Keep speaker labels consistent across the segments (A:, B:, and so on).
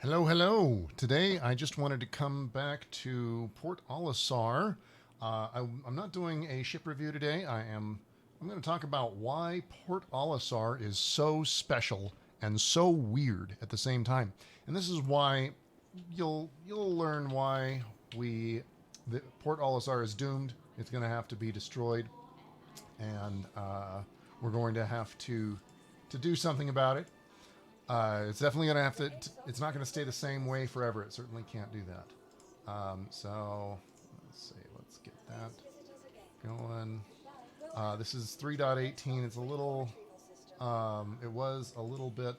A: Hello, hello. Today I just wanted to come back to Port Olisar. I'm not doing a ship review today. I'm going to talk about why Port Olisar is so special and so weird at the same time. And this is why you'll learn why Port Olisar is doomed. It's going to have to be destroyed, and we're going to have to do something about it. It's definitely going to have to. It's not going to stay the same way forever. It certainly can't do that. So let's see. Let's get that going. This is 3.18. It's a little. It was a little bit.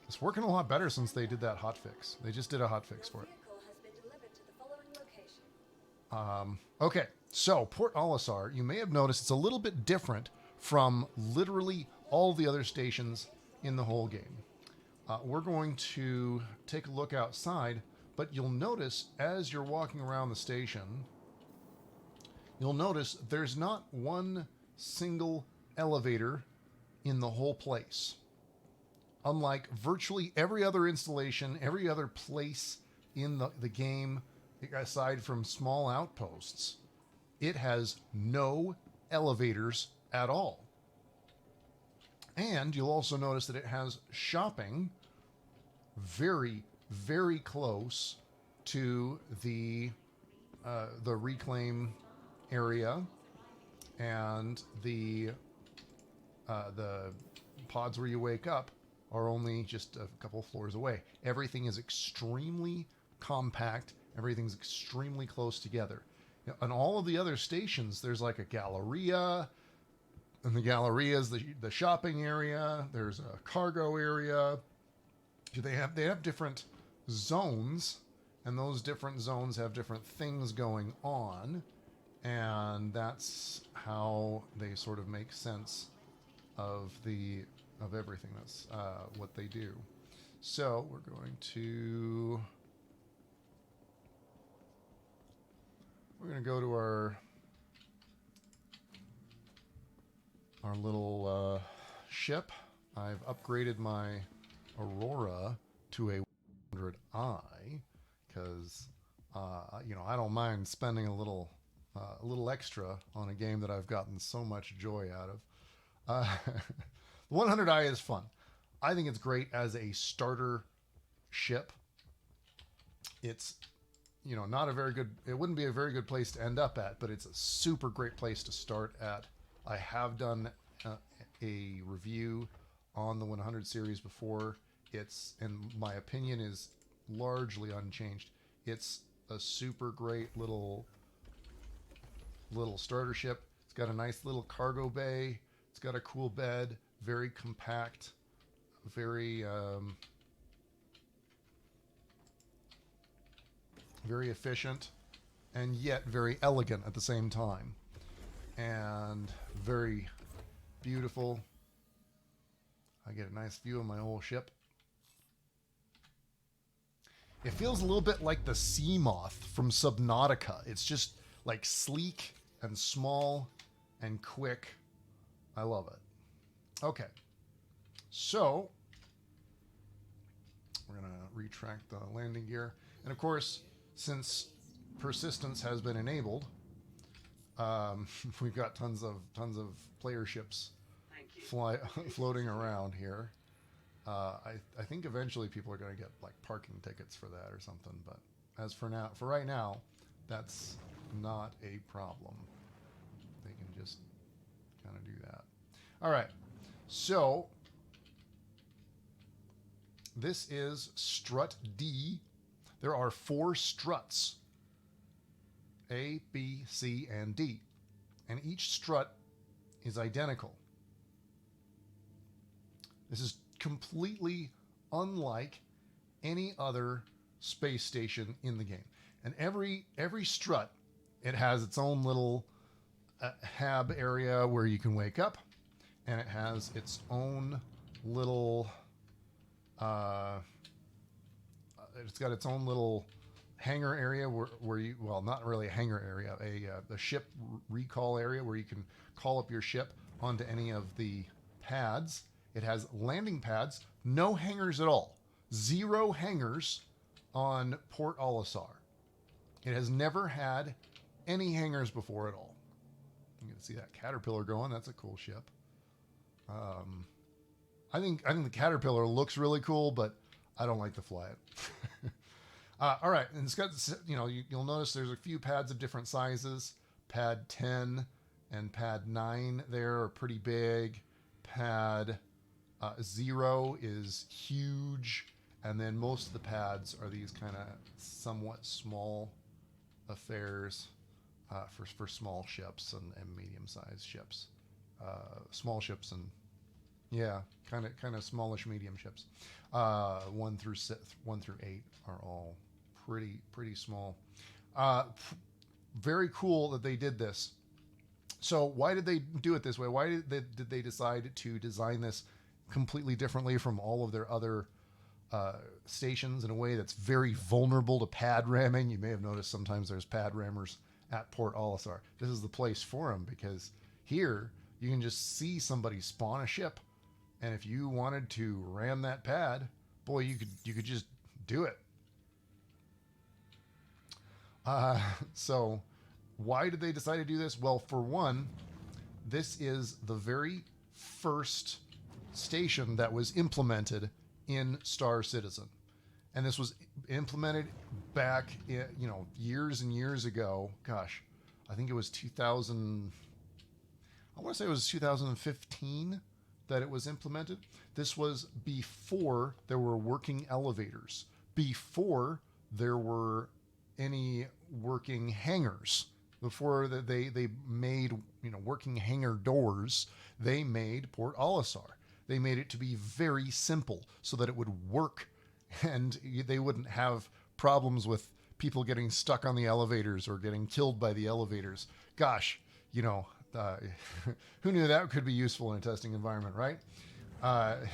A: It's working a lot better since they did that hotfix. They just did a hotfix for it. Okay, so Port Olisar, you may have noticed it's a little bit different from literally all the other stations in the whole game. We're going to take a look outside, but you'll notice as you're walking around the station, you'll notice there's not one single elevator in the whole place. Unlike virtually every other installation, every other place in the game, aside from small outposts, it has no elevators at all. And you'll also notice that it has shopping very, very close to the reclaim area, and the pods where you wake up are only just a couple floors away. Everything is extremely compact. Everything's extremely close together. On all of the other stations, there's like a galleria, and the galleria is the shopping area. There's a cargo area. They have different zones, and those different zones have different things going on, and that's how they sort of make sense of everything. That's what they do. So we're going to go to our little ship. I've upgraded my Aurora to a 100i because I don't mind spending a little extra on a game that I've gotten so much joy out of. The 100i is fun. I think it's great as a starter ship. It's not a very good. It wouldn't be a very good place to end up at, but it's a super great place to start at. I have done a review on the 100 series before. It's, in my opinion, is largely unchanged. It's a super great little starter ship. It's got a nice little cargo bay. It's got a cool bed. Very compact. Very very efficient, and yet very elegant at the same time, and very beautiful. I get a nice view of my whole ship. It feels a little bit like the Sea Moth from Subnautica. It's just like sleek and small and quick. I love it. Okay, so we're gonna retract the landing gear, and of course, since persistence has been enabled, we've got tons of player ships floating around here. I think eventually people are going to get like parking tickets for that or something. But as for right now, that's not a problem. They can just kind of do that. All right. So this is strut D. There are 4 struts, A, B, C, and D, and each strut is identical. This is completely unlike any other space station in the game. And every strut, it has its own little hab area where you can wake up, and it has its own little it's got its own little hangar area where you, well, not really a hangar area, a ship recall area where you can call up your ship onto any of the pads. It has landing pads, no hangars at all. 0 hangars on Port Olisar. It has never had any hangars before at all. You can see that Caterpillar going. That's a cool ship. I think the Caterpillar looks really cool, but I don't like to fly it. All right, and it's got, you'll notice there's a few pads of different sizes. Pad 10 and pad 9 there are pretty big. Pad 0 is huge, and then most of the pads are these kind of somewhat small affairs for small ships and medium-sized ships. Small ships and kind of smallish medium ships. 1 through 8 are all pretty small. Very cool that they did this. So why did they do it this way? Why did they decide to design this completely differently from all of their other stations in a way that's very vulnerable to pad ramming? You may have noticed sometimes there's pad rammers at Port Olisar. This is the place for them, because here you can just see somebody spawn a ship, and if you wanted to ram that pad, boy, you could just do it. So why did they decide to do this? Well, for one, this is the very first station that was implemented in Star Citizen. And this was implemented back, years and years ago. Gosh, I think it was 2000. I want to say it was 2015 that it was implemented. This was before there were working elevators, before there were any working hangars, before they made working hangar doors. They made Port Olisar. They made it to be very simple so that it would work, and they wouldn't have problems with people getting stuck on the elevators or getting killed by the elevators. Gosh, who knew that could be useful in a testing environment, right? And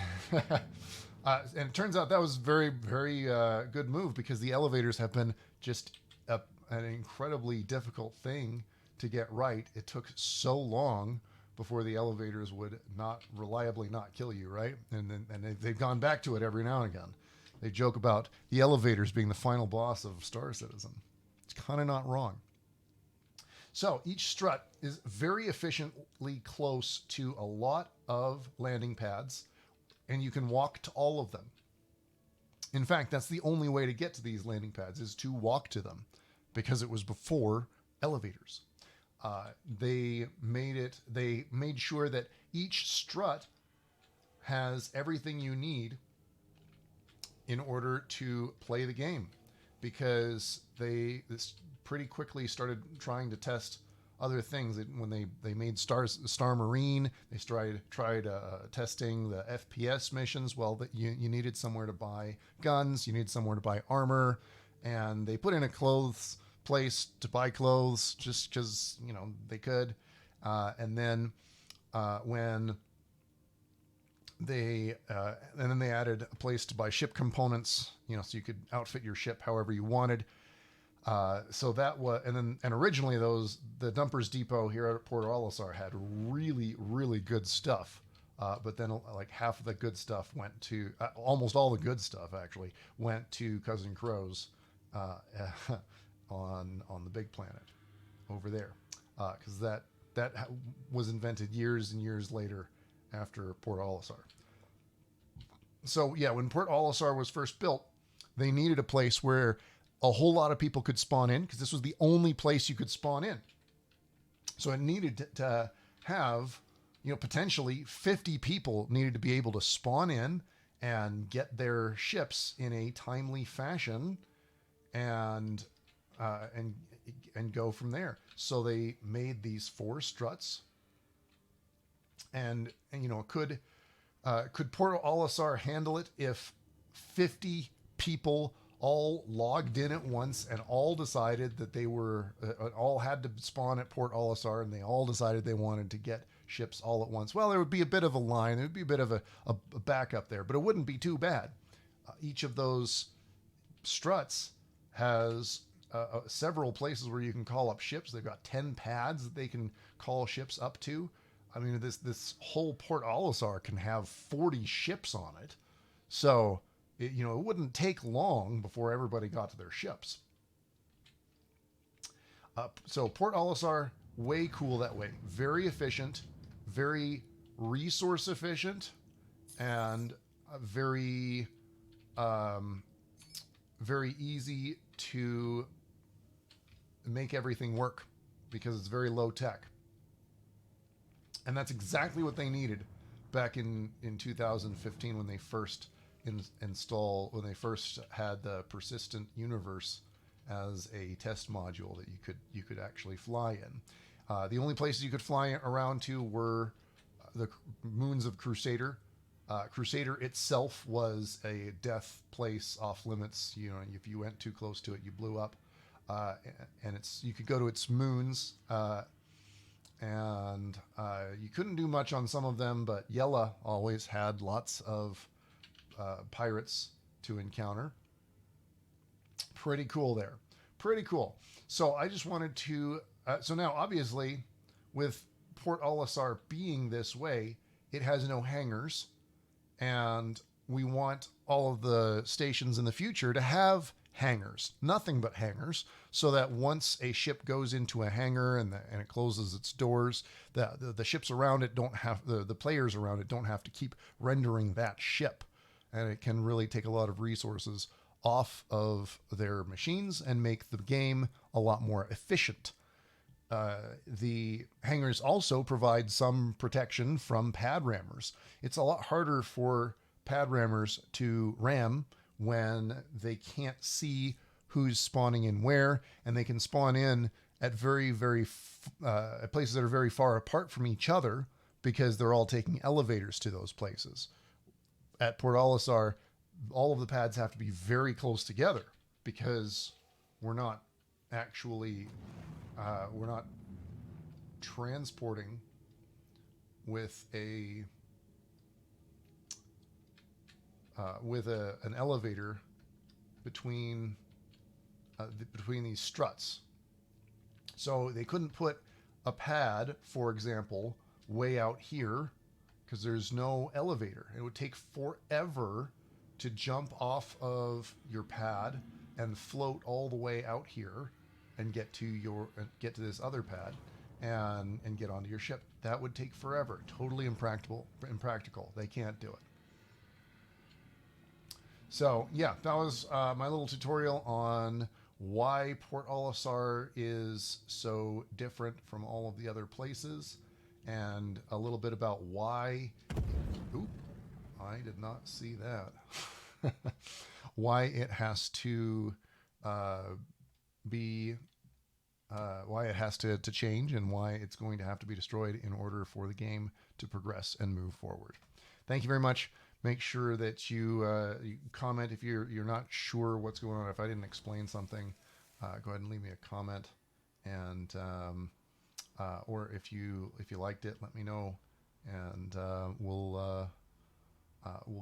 A: it turns out that was very, very good move, because the elevators have been just an incredibly difficult thing to get right. It took so long before the elevators would not reliably not kill you, right? And they've gone back to it every now and again. They joke about the elevators being the final boss of Star Citizen. It's kind of not wrong. So each strut is very efficiently close to a lot of landing pads, and you can walk to all of them. In fact, that's the only way to get to these landing pads, is to walk to them, because it was before elevators. They made sure that each strut has everything you need in order to play the game, because they pretty quickly started trying to test other things. When they made Star Marine, they tried testing the FPS missions. Well, that you needed somewhere to buy guns, you needed somewhere to buy armor, and they put in a clothes place to buy clothes just because they could. And then when they added a place to buy ship components, so you could outfit your ship however you wanted. So that was, and originally the Dumpers Depot here at Port Olisar had really, really good stuff. But then like half of the good stuff went to, almost all the good stuff actually went to Cousin Crow's, on the big planet over there. Cause that was invented years and years later after Port Olisar. So yeah, when Port Olisar was first built, they needed a place where a whole lot of people could spawn in, because this was the only place you could spawn in. So it needed to have, potentially 50 people needed to be able to spawn in and get their ships in a timely fashion, and go from there. So they made these 4 struts, and could Port Olisar handle it if 50 people all logged in at once and all decided that they were all had to spawn at Port Olisar, and they all decided they wanted to get ships all at once? Well, there would be a bit of a line, there would be a bit of a backup there, but it wouldn't be too bad. Each of those struts has several places where you can call up ships. They've got 10 pads that they can call ships up to. I mean, this whole Port Olisar can have 40 ships on it. So it wouldn't take long before everybody got to their ships. So Port Olisar, way cool that way. Very efficient, very resource efficient, and very very easy to make everything work because it's very low tech. And that's exactly what they needed back in 2015 when they first when they first had the persistent universe as a test module that you could actually fly in. The only places you could fly around to were the moons of Crusader. Crusader itself was a death place off limits. If you went too close to it, you blew up. And you could go to its moons, and you couldn't do much on some of them. But Yella always had lots of pirates to encounter. Pretty cool there. Pretty cool. So I just wanted to. So now, obviously, with Port Olisar being this way, it has no hangars, and we want all of the stations in the future to have hangars, nothing but hangars, so that once a ship goes into a hangar and it closes its doors, the ships around it don't have the players around it don't have to keep rendering that ship, and it can really take a lot of resources off of their machines and make the game a lot more efficient. The hangars also provide some protection from pad rammers. It's a lot harder for pad rammers to ram when they can't see who's spawning in where, and they can spawn in at at places that are very far apart from each other because they're all taking elevators to those places. At Port Olisar, all of the pads have to be very close together because we're not actually we're not transporting with an elevator between these struts. So they couldn't put a pad, for example, way out here because there's no elevator. It would take forever to jump off of your pad and float all the way out here and get to this other pad and get onto your ship. That would take forever. Totally impractical. They can't do it. So yeah, that was my little tutorial on why Port Olisar is so different from all of the other places, and a little bit about why. Oop, I did not see that. Why it has to why it has to change, and why it's going to have to be destroyed in order for the game to progress and move forward. Thank you very much. Make sure that you comment if you're not sure what's going on. If I didn't explain something, go ahead and leave me a comment, and or if you liked it, let me know, and we'll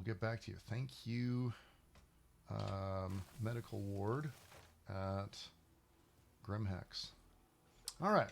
A: get back to you. Thank you, Medical Ward at Grimhex. All right.